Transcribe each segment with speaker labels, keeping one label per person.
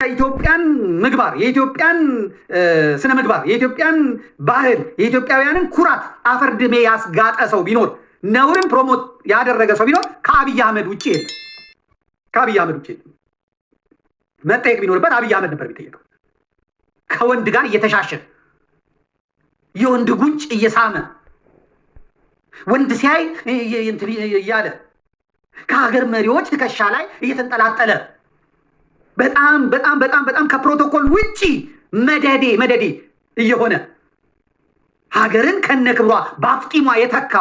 Speaker 1: የኢትዮጵያን ምግባር የኢትዮጵያን ስነ ምግባር የኢትዮጵያን ባህል የኢትዮጵያውያንን ኩራት አፈርድሜ ያስጋጠ ሰው ቢኖር ነውርን ፕሮሞት ያደረገ ሰው ቢኖር ከአብይ አህመድ ውጪ የለም። ከአብይ አህመድ ውጪ መጠየቅ ቢኖርበት አብይ አህመድ ነበር የሚጠየቀው። ከወንድ ጋር እየተሻሸ የወንድ ጉንጭ እየሳመ ወንድ ሲያይ እያለ ከሀገር መሪዎች ትከሻ ላይ እየተንጠላጠለ በጣም በጣም በጣም በጣም ከፕሮቶኮል ውጪ መደዴ እየሆነ ሀገርን ከነክብሯ በአፍጢሟ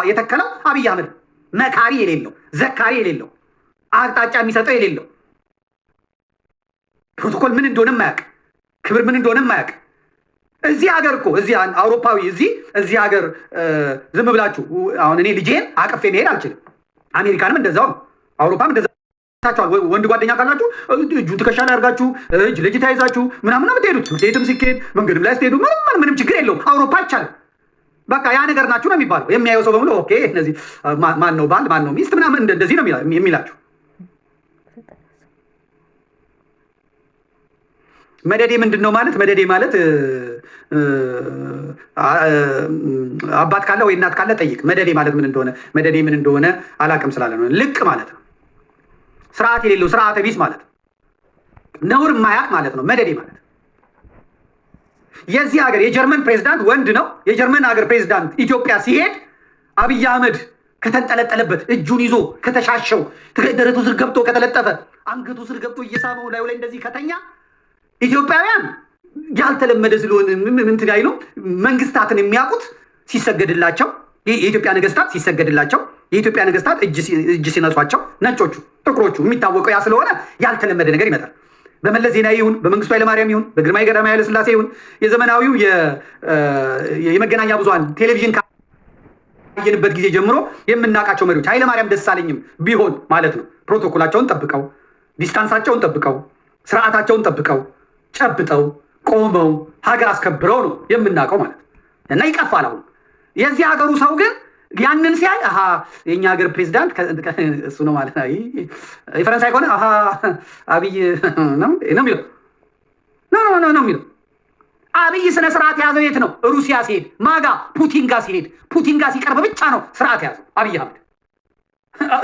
Speaker 1: የተከለው አብይ አህመድ መካሪ የሌለው ዘካሪ የሌለው አቅጣጫ የሚሰጠው የሌለው ፕሮቶኮል ምን እንደሆነ የማያውቅ ክብር ምን እንደሆነ የማያውቅ እዚህ ሀገር እኮ እዚህ አውሮፓዊ እዚህ ሀገር ዝም ብላችሁ አሁን እኔ ልጄን አቅፌ መሄድ አልችልም። አሜሪካንም እንደዛው ነው። አውሮፓም እንደዛው ወንድ ጓደኛ ካላችሁ እጁን ትከሻ ላይ አድርጋችሁ እጅ ልጅ ተያይዛችሁ ምናምን ነው የምትሄዱት። ትምህርትቤትም ሲኬድ መንገድም ላይ ስትሄዱ ምንም ችግር የለውም። አውሮፓ አይቻልም። በቃ ያ ነገር ናችሁ ነው የሚባለው። የሚያየው ሰው በሙሉ ኦኬ እነዚህ ማን ነው ባል ማን ነው ሚስት ምናምን እንደዚህ ነው የሚላችሁ። መደዴ ምንድን ነው ማለት? መደዴ ማለት አባት ካለ ወይ እናት ካለ ጠይቅ። መደዴ ማለት ምን እንደሆነ አላቅም ስላለ ነው። ልቅ ማለት ነው። ስርዓት የሌለው ስርዓተ ቢስ ማለት ነው። ነውር ማያቅ ማለት ነው መደዴ ማለት። የዚህ ሀገር የጀርመን ፕሬዝዳንት ወንድ ነው። የጀርመን ሀገር ፕሬዝዳንት ኢትዮጵያ ሲሄድ አብይ አህመድ ከተንጠለጠለበት እጁን ይዞ ከተሻሸው ደረቱ ስር ገብቶ ከተለጠፈ አንገቱ ስር ገብቶ እየሳመው ላዩ ላይ እንደዚህ ከተኛ ኢትዮጵያውያን ያልተለመደ ስለሆነ እንትን አይሉ መንግስታትን የሚያውቁት ሲሰገድላቸው የኢትዮጵያ ነገስታት ሲሰገድላቸው የኢትዮጵያ ነገስታት እጅ ሲነሷቸው ነጮቹ ጥቁሮቹ የሚታወቀው ያ ስለሆነ ያልተለመደ ነገር ይመጣል። በመለስ ዜናዊ ይሁን በመንግስቱ ኃይለማርያም ይሁን በግርማዊ ቀዳማዊ ኃይለ ሥላሴ ይሁን የዘመናዊው የመገናኛ ብዙሃን ቴሌቪዥን ካየንበት ጊዜ ጀምሮ የምናውቃቸው መሪዎች ኃይለማርያም ደሳለኝም ቢሆን ማለት ነው ፕሮቶኮላቸውን ጠብቀው ዲስታንሳቸውን ጠብቀው ስርዓታቸውን ጠብቀው ጨብጠው ቆመው ሀገር አስከብረው ነው የምናውቀው ማለት ነው። እና ይቀፋል። አሁን የዚህ ሀገሩ ሰው ግን ያንን ሲያይ አሃ የኛ ሀገር ፕሬዝዳንት እሱ ነው ማለት ነው። የፈረንሳይ ከሆነ አሃ አብይ ነው የሚለው ነው የሚለው። አብይ ስነ ስርዓት የያዘው የት ነው? ሩሲያ ሲሄድ ማጋ ፑቲን ጋር ሲሄድ ፑቲን ጋር ሲቀርብ ብቻ ነው ስርዓት የያዘው አብይ አህመድ።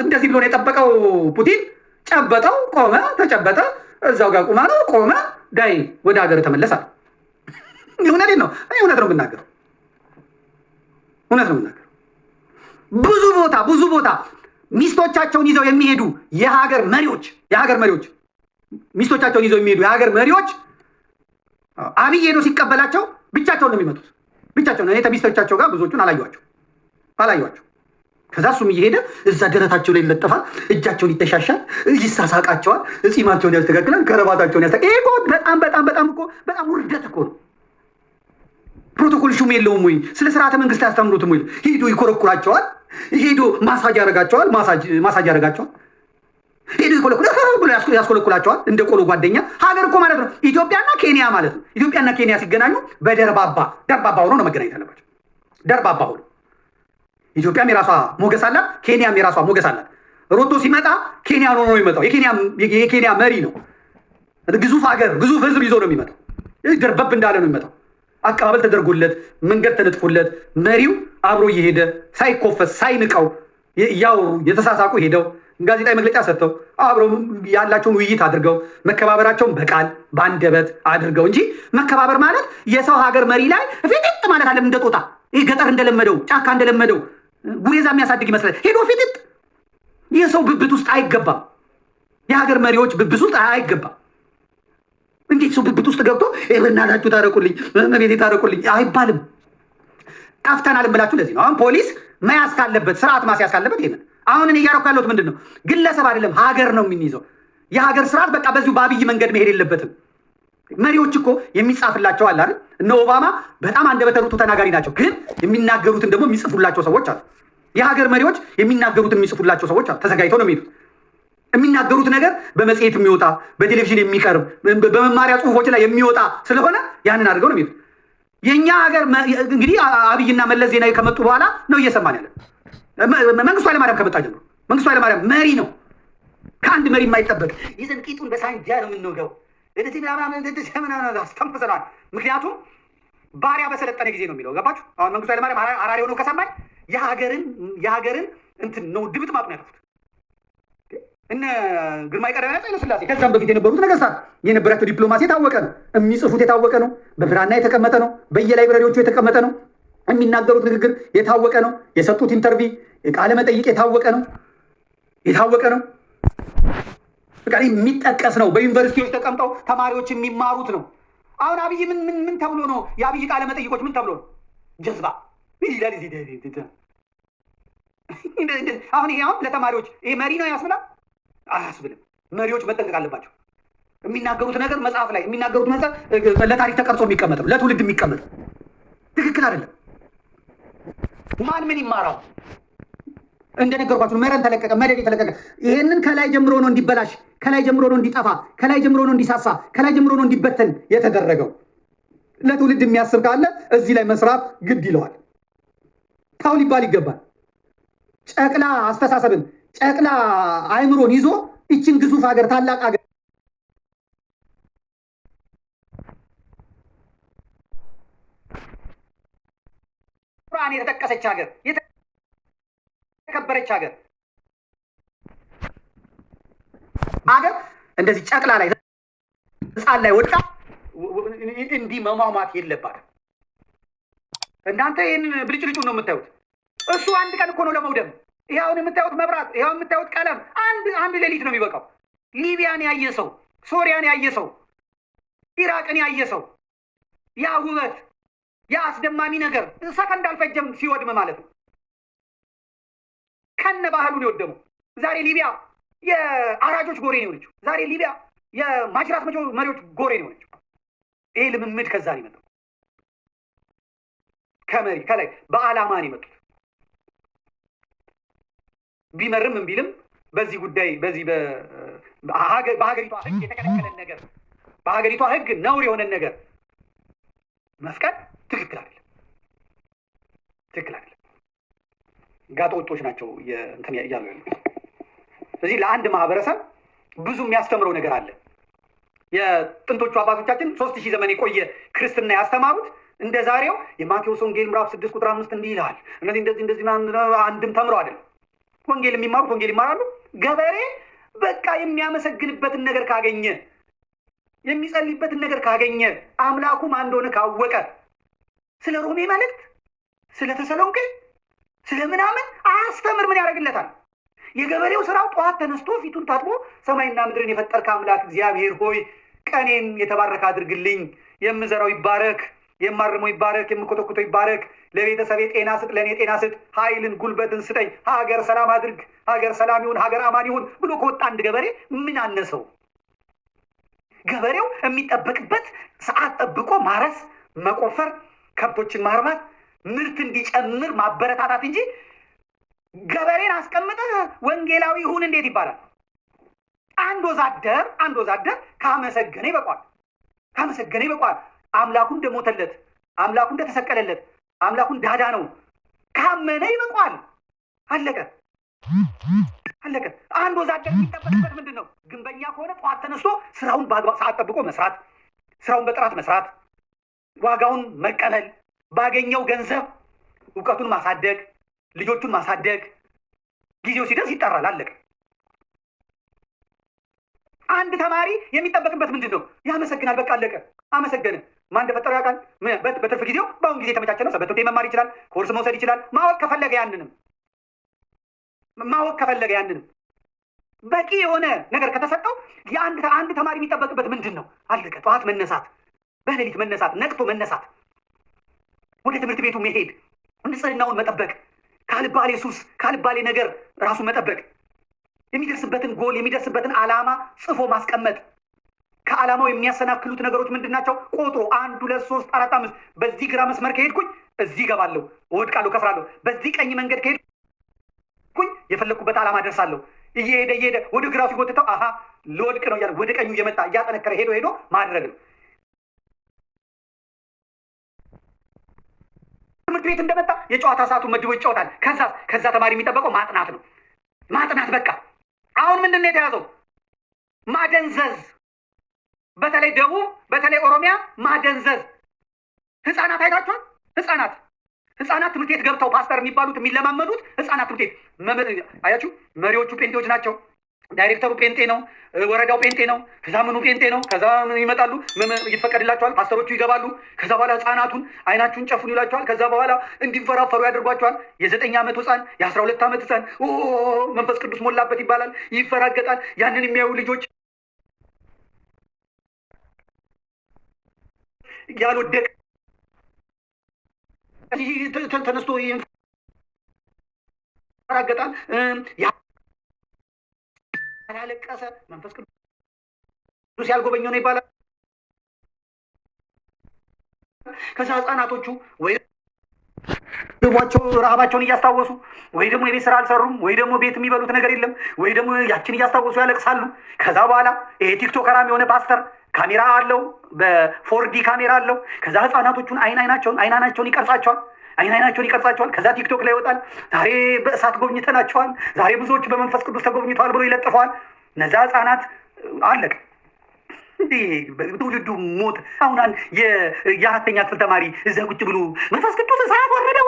Speaker 1: እንደዚህ ብሎ ነው የጠበቀው። ፑቲን ጨበጠው፣ ቆመ፣ ተጨበጠ፣ እዛው ጋር ቁማ ነው ቆመ፣ ዳይ ወደ ሀገር ተመለሳል። እውነቴን ነው። እውነት ነው የምናገረው። እውነት ነው የምናገረው። ብዙ ቦታ ሚስቶቻቸውን ይዘው የሚሄዱ የሀገር መሪዎች ሚስቶቻቸውን ይዘው የሚሄዱ የሀገር መሪዎች አብይ ሄዶ ሲቀበላቸው ብቻቸውን ነው የሚመጡት። ብቻቸውን እኔ ከሚስቶቻቸው ጋር ብዙዎቹን አላዩዋቸው። ከዛ እሱም እየሄደ እዛ ደረታቸው ላይ ይለጠፋል፣ እጃቸውን ይተሻሻል፣ ይሳሳቃቸዋል፣ ጺማቸውን ያስተካክላል፣ ከረባታቸውን ያስተካክላል። ይሄ እኮ በጣም ውርደት እኮ ነው። ፕሮቶኮል ሹም የለውም ወይ? ስለ ስርዓተ መንግስት ያስተምሩትም ወይ? ሄዶ ይኮረኩራቸዋል፣ ሄዶ ማሳጅ ያደርጋቸዋል፣ ሄዶ ያስኮለኩላቸዋል እንደ ቆሎ ጓደኛ። ሀገር እኮ ማለት ነው ኢትዮጵያና ኬንያ ማለት ነው። ኢትዮጵያና ኬንያ ሲገናኙ በደርባባ ሆኖ ነው መገናኘት ያለባቸው። ደርባባ ሆኖ ኢትዮጵያም የራሷ ሞገስ አላት፣ ኬንያም የራሷ ሞገስ አላት። ሮቶ ሲመጣ ኬንያ ሆኖ ነው የሚመጣው። የኬንያ መሪ ነው። ግዙፍ ሀገር ግዙፍ ህዝብ ይዞ ነው የሚመጣው። ደርበብ እንዳለ ነው የሚመጣው። አቀባበል ተደርጎለት መንገድ ተነጥፎለት መሪው አብሮ እየሄደ ሳይኮፈስ ሳይንቀው ያወሩ የተሳሳቁ ሄደው ጋዜጣዊ መግለጫ ሰጥተው አብረው ያላቸውን ውይይት አድርገው መከባበራቸውን በቃል በአንደበት አድርገው እንጂ መከባበር ማለት የሰው ሀገር መሪ ላይ ፊጥጥ ማለት አለም እንደ ጦጣ ገጠር እንደለመደው ጫካ እንደለመደው ጉሬዛ የሚያሳድግ ይመስላል። ሄዶ ፊጥጥ የሰው ብብት ውስጥ አይገባም። የሀገር መሪዎች ብብት ውስጥ አይገባም። እንዴት ሰው ብብት ውስጥ ገብቶ በእናታችሁ ታረቁልኝ መቤቴ ታረቁልኝ አይባልም። ጠፍተናል ብላችሁ ለዚህ ነው አሁን ፖሊስ መያዝ ካለበት ስርዓት ማስያዝ ካለበት ይሄንን አሁን እኔ እያደረኩ ያለሁት ምንድን ነው? ግለሰብ አይደለም ሀገር ነው የምንይዘው። የሀገር ስርዓት በቃ በዚሁ በአብይ መንገድ መሄድ የለበትም። መሪዎች እኮ የሚጻፍላቸው አለ አይደል? እነ ኦባማ በጣም አንደበተ ርቱዕ ተናጋሪ ናቸው፣ ግን የሚናገሩትን ደግሞ የሚጽፉላቸው ሰዎች አሉ። የሀገር መሪዎች የሚናገሩትን የሚጽፉላቸው ሰዎች አሉ። ተዘጋጅተው ነው የሚሄዱት። የሚናገሩት ነገር በመጽሔት የሚወጣ በቴሌቪዥን የሚቀርብ በመማሪያ ጽሁፎች ላይ የሚወጣ ስለሆነ ያንን አድርገው ነው የሚሄዱት። የኛ ሀገር እንግዲህ አብይና መለስ ዜናዊ ከመጡ በኋላ ነው እየሰማን ያለ። መንግስቱ ኃይለማርያም ከመጣ ጀምሮ መንግስቱ ኃይለማርያም መሪ ነው። ከአንድ መሪ የማይጠበቅ ይዘን ቂጡን በሳንጃ ነው የምንወጋው። እንደዚህ ምናምን አስተንፍሰናል። ምክንያቱም ባሪያ በሰለጠነ ጊዜ ነው የሚለው። ገባችሁ? አሁን መንግስቱ ኃይለማርያም አራሪ ሆኖ ከሰማኝ የሀገርን እንትን ነው ድምጥማጥ ነው ያጠፉት። እነ ግርማዊ ቀዳማዊ ኃይለ ሥላሴ ከዛም በፊት የነበሩት ነገስታት የነበራቸው ዲፕሎማሲ የታወቀ ነው። የሚጽፉት የታወቀ ነው። በብራና የተቀመጠ ነው። በየላይብረሪዎቹ የተቀመጠ ነው። የሚናገሩት ንግግር የታወቀ ነው። የሰጡት ኢንተርቪ ቃለ መጠይቅ የታወቀ ነው። በቃ የሚጠቀስ ነው። በዩኒቨርሲቲዎች ተቀምጠው ተማሪዎች የሚማሩት ነው። አሁን አብይ ምን ተብሎ ነው? የአብይ ቃለ መጠይቆች ምን ተብሎ ነው? ጀዝባ አሁን ይሄ አሁን ለተማሪዎች ይሄ መሪ ነው ያስብላል? አያስብልም። መሪዎች መጠንቀቅ አለባቸው። የሚናገሩት ነገር መጽሐፍ ላይ የሚናገሩት መጽሐፍ ለታሪክ ተቀርጾ የሚቀመጥ ነው፣ ለትውልድ የሚቀመጥ ትክክል አይደለም። ማን ምን ይማራው? እንደነገርኳችሁ መረን ተለቀቀ፣ መደድ ተለቀቀ። ይሄንን ከላይ ጀምሮ ነው እንዲበላሽ፣ ከላይ ጀምሮ ነው እንዲጠፋ፣ ከላይ ጀምሮ ነው እንዲሳሳ፣ ከላይ ጀምሮ ነው እንዲበተን የተደረገው። ለትውልድ የሚያስብ ካለ እዚህ ላይ መስራት ግድ ይለዋል። ታው ሊባል ይገባል። ጨቅላ አስተሳሰብን ጨቅላ አይምሮን ይዞ ይችን ግዙፍ ሀገር ታላቅ ሀገር ቁርአን የተጠቀሰች ሀገር የተከበረች ሀገር እንደዚህ ጨቅላ ላይ ህፃን ላይ ወድቃ እንዲህ መሟሟት የለባትም። እናንተ ይህን ብልጭልጩን ነው የምታዩት። እሱ አንድ ቀን እኮ ነው ለመውደም። ይኸውን የምታዩት መብራት፣ ይኸው የምታዩት ቀለም አንድ ሌሊት ነው የሚበቃው። ሊቢያን ያየ ሰው፣ ሶሪያን ያየ ሰው፣ ኢራቅን ያየ ሰው ያ ውበት ያ አስደማሚ ነገር ሰከንድ አልፈጀም ሲወድም ማለት ነው። ከነ ባህሉን የወደመው ዛሬ ሊቢያ የአራጆች ጎሬ ነው የሆነችው። ዛሬ ሊቢያ የማጅራት መሪዎች ጎሬ ነው የሆነችው። ይሄ ልምምድ ከዛ ነው የመጣው። ከመሪ ከላይ በዓላማ ነው የመጡት። ቢመርም ቢልም በዚህ ጉዳይ በዚህ በሀገሪቷ ህግ የተከለከለን ነገር በሀገሪቷ ህግ ነውር የሆነን ነገር መፍቀድ ትክክል አይደለም። ጋጠ ወጦች ናቸው እንትን እያሉ ያሉት። ስለዚህ ለአንድ ማህበረሰብ ብዙ የሚያስተምረው ነገር አለ። የጥንቶቹ አባቶቻችን 3000 ዘመን የቆየ ክርስትና ያስተማሩት እንደ ዛሬው የማቴዎስ ወንጌል ምዕራፍ 6 ቁጥር 5 እንዲህ ይላል። እንደዚህ አንድም ተምረው አይደለም። ወንጌል የሚማሩት ወንጌል ይማራሉ። ገበሬ በቃ የሚያመሰግንበትን ነገር ካገኘ፣ የሚጸልይበትን ነገር ካገኘ፣ አምላኩ ማን እንደሆነ ካወቀ፣ ስለ ሮሜ መልእክት፣ ስለ ተሰሎንቄ፣ ስለ ምናምን አስተምር ምን ያደርግለታል? የገበሬው ስራው ጠዋት ተነስቶ ፊቱን ታጥቦ ሰማይና ምድርን የፈጠርክ አምላክ እግዚአብሔር ሆይ ቀኔን የተባረከ አድርግልኝ፣ የምዘራው ይባረክ፣ የማርመው ይባረክ፣ የምኮተኩተው ይባረክ፣ ለቤተሰቤ ጤና ስጥ፣ ለእኔ ጤና ስጥ፣ ኃይልን ጉልበትን ስጠኝ፣ ሀገር ሰላም አድርግ፣ ሀገር ሰላም ይሁን፣ ሀገር አማን ይሁን ብሎ ከወጣ አንድ ገበሬ ምን አነሰው? ገበሬው የሚጠበቅበት ሰዓት ጠብቆ ማረስ፣ መቆፈር፣ ከብቶችን ማርባት፣ ምርት እንዲጨምር ማበረታታት እንጂ ገበሬን አስቀምጠህ ወንጌላዊ ይሁን እንዴት ይባላል? አንድ ወዛደር ካመሰገነ ይበቋል። አምላኩ እንደሞተለት፣ አምላኩ እንደተሰቀለለት፣ አምላኩ እንዳዳ ነው ካመነ ይበቋል። አለቀ። አንድ ወዛደር የሚጠበቅበት ምንድን ነው? ግንበኛ ከሆነ ጠዋት ተነስቶ ስራውን በአግባብ ሰዓት ጠብቆ መስራት፣ ስራውን በጥራት መስራት፣ ዋጋውን መቀበል፣ ባገኘው ገንዘብ እውቀቱን ማሳደግ፣ ልጆቹን ማሳደግ፣ ጊዜው ሲደርስ ይጠራል። አለቀ። አንድ ተማሪ የሚጠበቅበት ምንድን ነው? ያመሰግናል። በቃ አለቀ። አመሰገነ። ማን እንደፈጠረው ያውቃል። በትርፍ ጊዜው በአሁን ጊዜ የተመቻቸ ነው። ሰንበት መማር ይችላል። ኮርስ መውሰድ ይችላል። ማወቅ ከፈለገ ያንንም በቂ የሆነ ነገር ከተሰጠው አንድ ተማሪ የሚጠበቅበት ምንድን ነው? አለቀ። ጠዋት መነሳት፣ በሌሊት መነሳት፣ ነቅቶ መነሳት፣ ወደ ትምህርት ቤቱ መሄድ፣ ንጽህናውን መጠበቅ፣ ካልባሌ ሱስ ካልባሌ ነገር ራሱን መጠበቅ፣ የሚደርስበትን ጎል የሚደርስበትን ዓላማ ጽፎ ማስቀመጥ። ከዓላማው የሚያሰናክሉት ነገሮች ምንድን ናቸው? ቆጥሮ 1 2 3 4 5 በዚህ ግራ መስመር ከሄድኩኝ እዚህ እገባለሁ፣ እወድቃለሁ፣ ከፍራለሁ። በዚህ ቀኝ መንገድ ከሄድኩኝ የፈለግኩበት ዓላማ ደርሳለሁ። እየሄደ ወደ ግራው ሲጎትተው አሀ ልወድቅ ነው እያለ ወደ ቀኙ እየመጣ እያጠነከረ ሄዶ ማድረግ ነው። ትምህርት ቤት እንደመጣ የጨዋታ ሰዓቱን መድቦ ይጫወታል። ከዛ ተማሪ የሚጠበቀው ማጥናት ነው። በቃ አሁን ምንድን ነው የተያዘው? ማደንዘዝ በተለይ ደቡብ፣ በተለይ ኦሮሚያ ማደንዘዝ ህፃናት አይታችኋል። ህፃናት ትምህርት ቤት ገብተው ፓስተር የሚባሉት የሚለማመዱት ህፃናት ትምህርት ቤት አያችሁ። መሪዎቹ ጴንጤዎች ናቸው። ዳይሬክተሩ ጴንጤ ነው። ወረዳው ጴንጤ ነው። ከዛ ምኑ ጴንጤ ነው። ከዛ ይመጣሉ፣ ይፈቀድላቸዋል። ፓስተሮቹ ይገባሉ። ከዛ በኋላ ህፃናቱን አይናችሁን ጨፍኑ ይላቸዋል። ከዛ በኋላ እንዲንፈራፈሩ ያደርጓቸዋል። የ9 ዓመት ህፃን፣ የ12 ዓመት ህፃን መንፈስ ቅዱስ ሞላበት ይባላል፣ ይፈራገጣል። ያንን የሚያዩ ልጆች ያልወደቀ ተነስቶ ይፈራገጣል። ያላለቀሰ መንፈስ ቅዱስ ያልጎበኘው ነው ይባላል። ከዛ ህፃናቶቹ ወይ ረሃባቸውን እያስታወሱ ወይ ደግሞ የቤት ስራ አልሰሩም፣ ወይ ደግሞ ቤት የሚበሉት ነገር የለም፣ ወይ ደግሞ ያችን እያስታወሱ ያለቅሳሉ። ከዛ በኋላ ይሄ ቲክቶከራም የሆነ ፓስተር ካሜራ አለው፣ በ4D ካሜራ አለው። ከዛ ህፃናቶቹን አይናቸውን ይቀርጻቸዋል። ከዛ ቲክቶክ ላይ ይወጣል። ዛሬ በእሳት ጎብኝተናቸዋል፣ ዛሬ ብዙዎች በመንፈስ ቅዱስ ተጎብኝተዋል ብሎ ይለጥፈዋል። እነዛ ህፃናት አለቅ ትውልዱ ሞት። አሁን የ4ኛ ክፍል ተማሪ እዛ ቁጭ ብሎ መንፈስ ቅዱስ እሳት ወረደ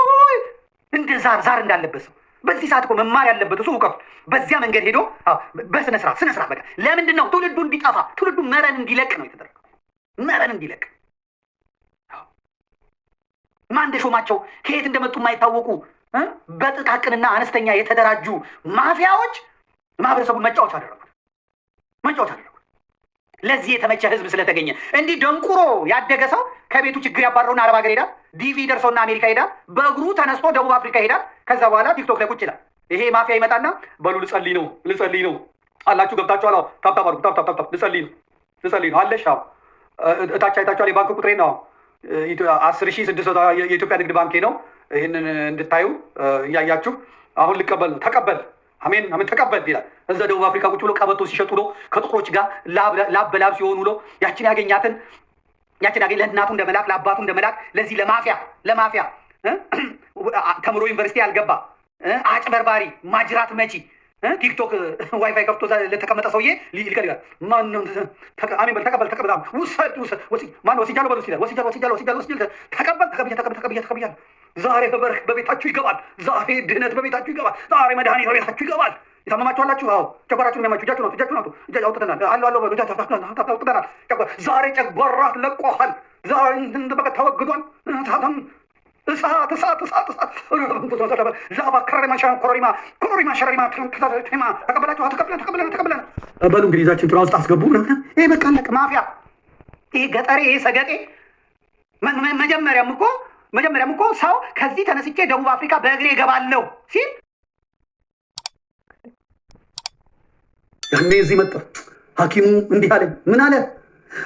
Speaker 1: እንደ ዛር እንዳለበት ሰው በዚህ ሰዓት እኮ መማር ያለበት እሱ እውቀቱ በዚያ መንገድ ሄዶ በስነ ስርዓት በቃ ለምንድን ነው ትውልዱ እንዲጠፋ ትውልዱ መረን እንዲለቅ ነው የተደረገው። መረን እንዲለቅ ማን እንደሾማቸው ከየት እንደመጡ የማይታወቁ በጥቃቅንና አነስተኛ የተደራጁ ማፊያዎች ማህበረሰቡን መጫወቻ አደረጉት። ለዚህ የተመቸ ህዝብ ስለተገኘ እንዲህ ደንቁሮ ያደገ ሰው ከቤቱ ችግር ያባረውና አረብ ሀገር ሄዳል። ዲቪ ደርሰውና አሜሪካ ሄዳል። በእግሩ ተነስቶ ደቡብ አፍሪካ ሄዳል። ከዛ በኋላ ቲክቶክ ላይ ቁጭ ይላል። ይሄ ማፊያ ይመጣና በሉ ልጸልይ ነው አላችሁ ገብታችኋል። አዎ ታፕ ልጸልይ ነው አለሽ። አዎ እታች አይታችኋል። የባንክ ቁጥሬ ነው 10,600 የኢትዮጵያ ንግድ ባንኬ ነው። ይህንን እንድታዩ እያያችሁ አሁን ልቀበል ነው። ተቀበል አሜን ተቀበል ይላል። እዛ ደቡብ አፍሪካ ቁጭ ብሎ ቀበቶ ሲሸጡ ነው ከጥቁሮች ጋር ላብ በላብ ሲሆኑ ነው። ያችን ያገኝ ለእናቱ እንደ መላክ ለአባቱ እንደ መላክ ለዚህ ለማፊያ ተምሮ ዩኒቨርሲቲ ያልገባ አጭበርባሪ ማጅራት መቺ ቲክቶክ ዋይፋይ ከፍቶ ለተቀመጠ ሰውዬ ይልቀልጋል። ማነው አሜን በል ተቀበል ውሰድ ማነው ወስጃለሁ በሉ ሲላል ወስጃለሁ ተቀበል ዛሬ በቤታችሁ ይገባል። ዛሬ ድህነት በቤታችሁ ይገባል። ዛሬ መድኃኒት በቤታችሁ ይገባል። የታመማችሁ አላችሁ? አዎ ጨጓራችሁን የሚያማችሁ እጃችሁ አውጥተናል። አውጥተናል። ዛሬ ጨጓራ ለቆሃል። ዛሬ በቃ ተወግዷል። እሳት ላባ ኮረሪማ ሸረሪማ ተቀበላችሁ። በሉ እንግዲህ ይዛችን ጥራ ውስጥ አስገቡ። ይሄ በቃ አለቀ። ማፊያ ይሄ ገጠሬ ይሄ ሰገጤ መጀመሪያም እኮ ሰው ከዚህ ተነስቼ ደቡብ አፍሪካ በእግሬ እገባለሁ ሲል ያኔ እዚህ መጣ። ሐኪሙ እንዲህ አለኝ። ምን አለ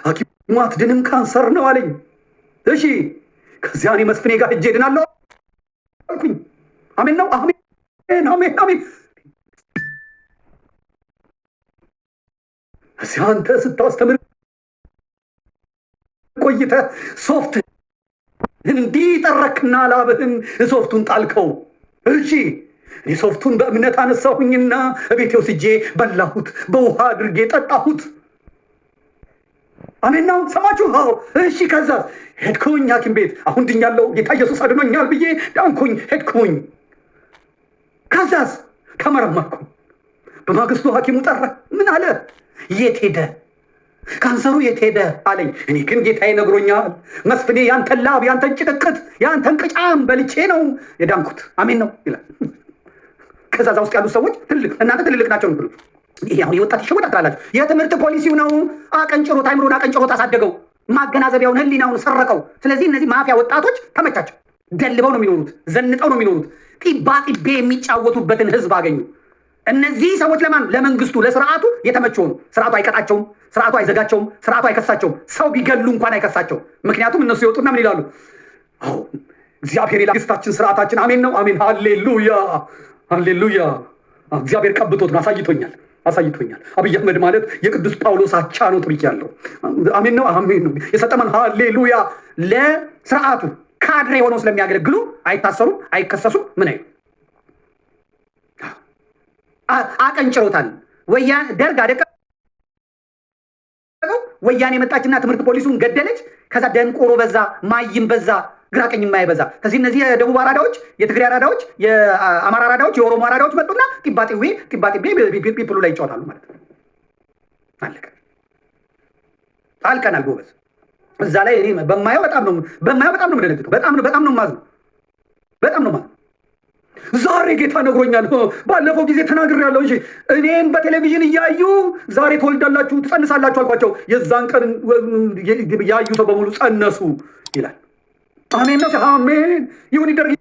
Speaker 1: ሐኪሙ? አትድንም ካንሰር ነው አለኝ። እሺ ከዚያ እኔ መስፍኔ ጋር ሄጄ ድናለሁ አልኩኝ። አሜን ነው አሜን። እዚያ አንተ ስታስተምር ቆይተህ ሶፍት እንዲህ ጠረክና ላብህን ሶፍቱን ጣልከው። እሺ እኔ ሶፍቱን በእምነት አነሳሁኝና እቤቴ ወስጄ በላሁት፣ በውሃ አድርጌ ጠጣሁት። አሜን ነው ሰማችሁ? አዎ እሺ። ከዛ ሄድኩኝ ሐኪም ቤት። አሁን ድኛለሁ፣ ጌታ ኢየሱስ አድኖኛል ብዬ ዳንኩኝ፣ ሄድኩኝ። ከዛስ ተመረመርኩኝ። በማግስቱ ሐኪሙ ጠራ። ምን አለ? የት ሄደ ካንሰሩ የት ሄደ አለኝ። እኔ ግን ጌታዬ ነግሮኛል። መስፍኔ ያንተን ላብ ያንተን ጭቅቅት ያንተን ቅጫም በልቼ ነው የዳንኩት። አሜን ነው ይላል። ከዛ ውስጥ ያሉት ሰዎች እናንተ ትልልቅ ናቸው ነው። ይሄ አሁን የወጣት ይሸወዳል ትላላችሁ። የትምህርት ፖሊሲው ነው አቀንጭሮት፣ አይምሮን አቀንጭሮት አሳደገው፣ ማገናዘቢያውን ህሊናውን ሰረቀው። ስለዚህ እነዚህ ማፊያ ወጣቶች ተመቻቸው። ደልበው ነው የሚኖሩት፣ ዘንጠው ነው የሚኖሩት። ጢባ ጢቤ የሚጫወቱበትን ህዝብ አገኙ። እነዚህ ሰዎች ለማን? ለመንግስቱ፣ ለስርዓቱ የተመቸው ነው። ስርዓቱ አይቀጣቸውም፣ ስርዓቱ አይዘጋቸውም፣ ስርዓቱ አይከሳቸውም። ሰው ቢገሉ እንኳን አይከሳቸውም። ምክንያቱም እነሱ ይወጡና ምን ይላሉ? አዎ እግዚአብሔር መንግስታችን፣ ስርዓታችን። አሜን ነው አሜን። ሃሌሉያ ሃሌሉያ። እግዚአብሔር ቀብቶት ነው፣ አሳይቶኛል። አብይ አህመድ ማለት የቅዱስ ጳውሎስ አቻ ነው። ጥሪክ ያለው አሜን ነው አሜን ነው የሰጠመን። ሃሌሉያ። ለስርዓቱ ካድሬ ሆነው ስለሚያገለግሉ አይታሰሩም፣ አይከሰሱም። ምን አይሉ አቀንጭሮታል። ወያ ደርግ አደቀ ወያኔ መጣችና ትምህርት ፖሊሱን ገደለች። ከዛ ደንቆሮ በዛ፣ ማይም በዛ፣ ግራቀኝ የማይበዛ ከዚህ እነዚህ የደቡብ አራዳዎች፣ የትግሬ አራዳዎች፣ የአማራ አራዳዎች፣ የኦሮሞ አራዳዎች መጡና ቂባጤቤ ፒፕሉ ላይ ይጫወታሉ ማለት ነው። አለቀ። አልቀናል ጎበዝ። እዛ ላይ እኔ በማየው በጣም ነው የምደነግጠው። በጣም ነው የማዝነው። በጣም ነው ማለት ዛሬ ጌታ ነግሮኛል። ባለፈው ጊዜ ተናግሬያለሁ እንጂ እኔም በቴሌቪዥን እያዩ ዛሬ ትወልዳላችሁ ትጸንሳላችሁ አልኳቸው። የዛን ቀን ያዩ ሰው በሙሉ ጸነሱ ይላል። አሜን ነው። አሜን ይሁን ይደረግ።